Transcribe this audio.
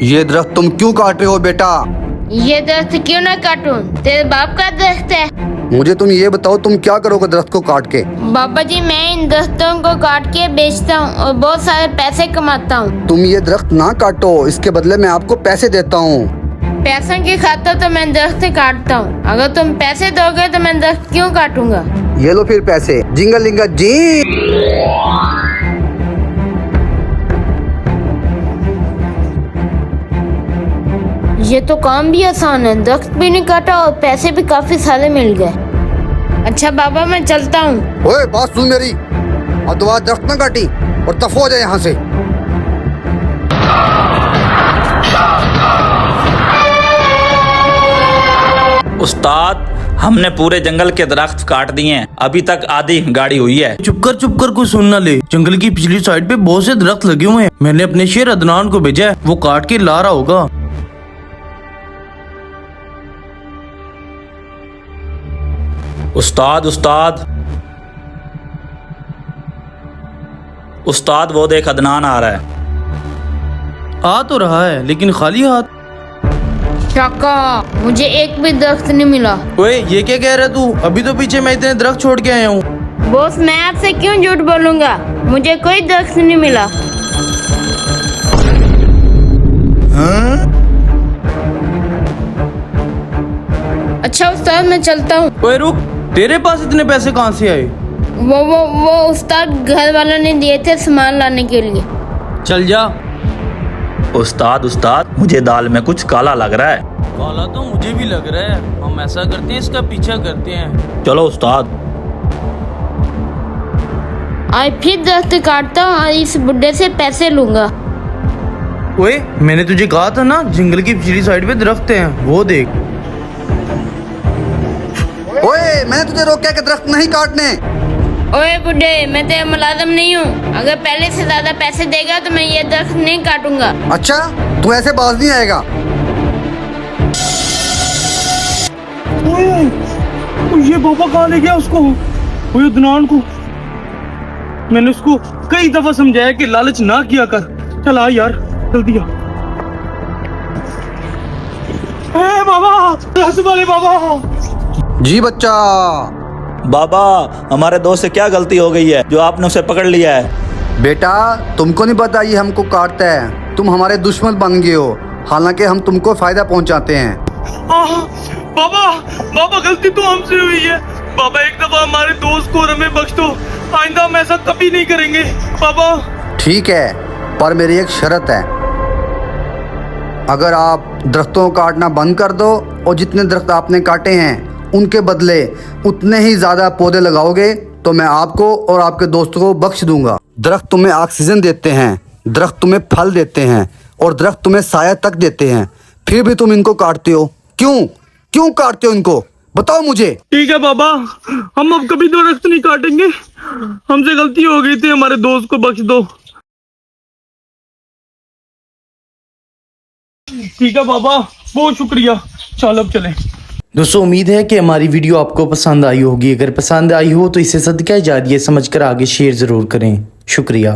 ये दरख्त तुम क्यों काट रहे हो बेटा? ये दरख्त क्यों ना काटूं? तेरे बाप का दरख्त है। मुझे तुम ये बताओ, तुम क्या करोगे दरख्त को काट के? बाबा जी, मैं इन दरख्तों को काट के बेचता हूँ और बहुत सारे पैसे कमाता हूँ। तुम ये दरख्त ना काटो, इसके बदले मैं आपको पैसे देता हूँ। पैसों की खातिर तो मैं दरख्त काटता हूँ। अगर तुम पैसे दोगे तो मैं दरख्त क्यों काटूंगा? ये लो फिर पैसे। जिंगलिंगा जी। ये तो काम भी आसान है, दरख्त भी नहीं काटा और पैसे भी काफी सारे मिल गए। अच्छा बाबा, मैं चलता हूँ। ओए बात सुन मेरी, अब दोबारा दरख्त ना काटी और दफा हो जाए यहाँ से। उस्ताद, हमने पूरे जंगल के दरख्त काट दिए हैं, अभी तक आधी गाड़ी हुई है। चुप कर कोई सुन ना ले। जंगल की पिछली साइड पे बहुत से दरख्त लगे हुए हैं। मैंने अपने शेर अदनान को भेजा है, वो काट के ला रहा होगा। उस्ताद उस्ताद उस्ताद, वो देख अदनान आ रहा है। आ तो रहा है लेकिन खाली हाथ। शाका, मुझे एक भी दरख्त नहीं मिला। ओए ये क्या कह रहा है तू? अभी तो पीछे मैं इतने दरख्त छोड़ के आया हूँ। बॉस, मैं आपसे क्यों झूठ बोलूंगा? मुझे कोई दरख्त नहीं मिला। अच्छा उस्ताद, मैं चलता हूँ। ओए रुक, तेरे पास इतने पैसे कहाँ से आए? वो उस्ताद घर वालों ने दिए थे सामान लाने के लिए। चल जा। उस्ताद, मुझे दाल में कुछ काला लग रहा है। काला तो मुझे भी लग रहा है। हम ऐसा करते हैं, इसका पीछा करते हैं। चलो उस्ताद। आज फिर दरख्त काटता हूँ और इस बुड्ढे से पैसे लूंगा। ओए मैंने तुझे कहा था ना, जंगल की पिछली साइड पे दरख्त हैं, वो देख। ओए मैंने तुझे रोका कि दरख्त नहीं काटने। ओए बुड्ढे, मैं तेरा मुलाजिम नहीं हूँ। अगर पहले से ज्यादा पैसे देगा तो मैं ये दरख्त नहीं काटूंगा। अच्छा, तू ऐसे बाज नहीं आएगा। ओए ये बाबा कहाँ ले गया उसको? ओए अदनान को मैंने उसको कई दफा समझाया कि लालच ना किया कर। चल आ यार, जल्दी आ। ए बाबा, रस वाले बाबा। जी बच्चा। बाबा, हमारे दोस्त से क्या गलती हो गई है जो आपने उसे पकड़ लिया है? बेटा, तुमको नहीं पता ये हमको काटता है। तुम हमारे दुश्मन बन गए हो, हालांकि हम तुमको फायदा पहुंचाते हैं। बाबा गलती तो हमसे हुई है। बाबा एक दफा हमारे दोस्त को और हमें बख्श दो। आइंदा हम ऐसा कभी नहीं करेंगे बाबा। ठीक है, पर मेरी एक शर्त है। अगर आप दरख्तों को काटना बंद कर दो और जितने दरख्त आपने काटे हैं उनके बदले उतने ही ज्यादा पौधे लगाओगे तो मैं आपको और आपके दोस्तों को बख्श दूंगा। दरख्त तुम्हें ऑक्सीजन देते हैं, दरख्त तुम्हें फल देते हैं और दरख्त तुम्हें साया तक देते हैं, फिर भी तुम इनको काटते हो। क्यों काटते हो इनको? बताओ मुझे। ठीक है बाबा, हम अब कभी दरख्त नहीं काटेंगे। हमसे गलती हो गई थी, हमारे दोस्त को बख्श दो। ठीक है बाबा, बहुत शुक्रिया। चल अब चलें। दोस्तों, उम्मीद है कि हमारी वीडियो आपको पसंद आई होगी। अगर पसंद आई हो तो इसे सदका जारिया समझकर आगे शेयर ज़रूर करें। शुक्रिया।